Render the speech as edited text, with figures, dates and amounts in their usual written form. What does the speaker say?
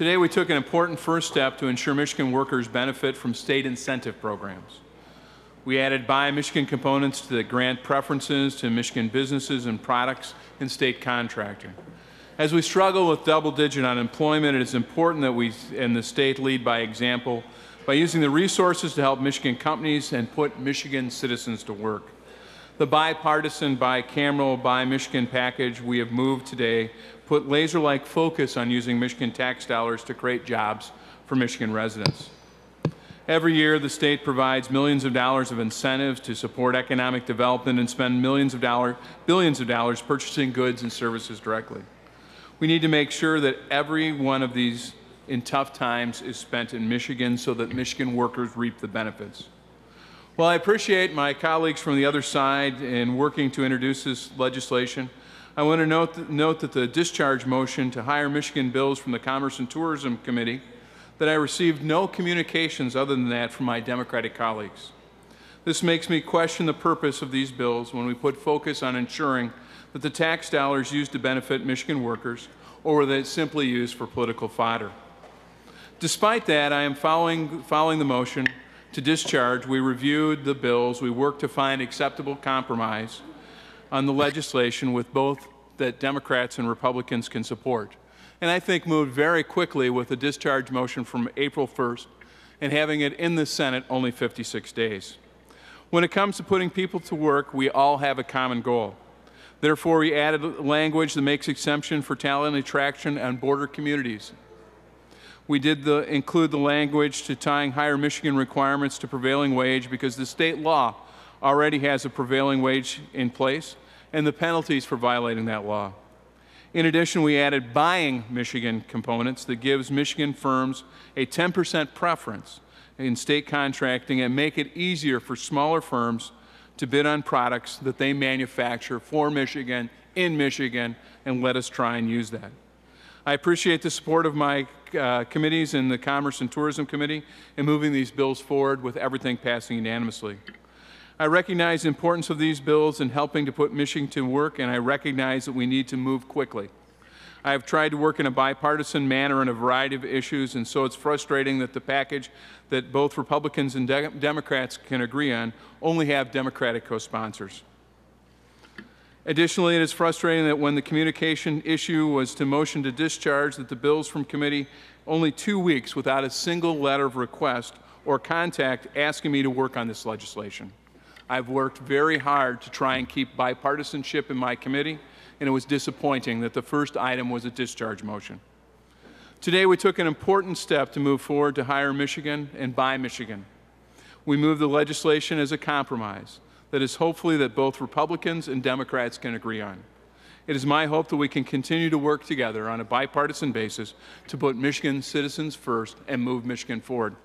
Today, we took an important first step to ensure Michigan workers benefit from state incentive programs. We added Buy Michigan components to grant preferences to Michigan businesses and products in state contracting. As we struggle with double-digit unemployment, it is important that we and the state lead by example by using the resources to help Michigan companies and put Michigan citizens to work. The bipartisan, bicameral Buy Michigan package we have moved today put laser-like focus on using Michigan tax dollars to create jobs for Michigan residents. Every year, the state provides millions of dollars of incentives to support economic development and spend billions of dollars purchasing goods and services directly. We need to make sure that every one of these in tough times is spent in Michigan so that Michigan workers reap the benefits. While I appreciate my colleagues from the other side in working to introduce this legislation, I want to note that the discharge motion to hire Michigan bills from the Commerce and Tourism Committee, that I received no communications other than that from my Democratic colleagues. This makes me question the purpose of these bills when we put focus on ensuring that the tax dollars used to benefit Michigan workers or were they simply used for political fodder. Despite that, I am following the motion to discharge. We reviewed the bills. We worked to find acceptable compromise on the legislation with both that Democrats and Republicans can support. And I think moved very quickly with the discharge motion from April 1st and having it in the Senate only 56 days. When it comes to putting people to work, we all have a common goal. Therefore, we added language that makes exemption for talent attraction on border communities. We did include the language to tying higher Michigan requirements to prevailing wage because the state law already has a prevailing wage in place and the penalties for violating that law. In addition, we added Buying Michigan components that gives Michigan firms a 10% preference in state contracting and make it easier for smaller firms to bid on products that they manufacture for Michigan, in Michigan, and let us try and use that. I appreciate the support of my committees in the Commerce and Tourism Committee in moving these bills forward with everything passing unanimously. I recognize the importance of these bills in helping to put Michigan to work, and I recognize that we need to move quickly. I have tried to work in a bipartisan manner on a variety of issues, and so it's frustrating that the package that both Republicans and Democrats can agree on only have Democratic co-sponsors. Additionally, it is frustrating that when the communication issue was to motion to discharge, that the bills from committee only 2 weeks without a single letter of request or contact asking me to work on this legislation. I've worked very hard to try and keep bipartisanship in my committee, and it was disappointing that the first item was a discharge motion. Today, we took an important step to move forward to hire Michigan and Buy Michigan. We moved the legislation as a compromise that is hopefully that both Republicans and Democrats can agree on. It is my hope that we can continue to work together on a bipartisan basis to put Michigan citizens first and move Michigan forward.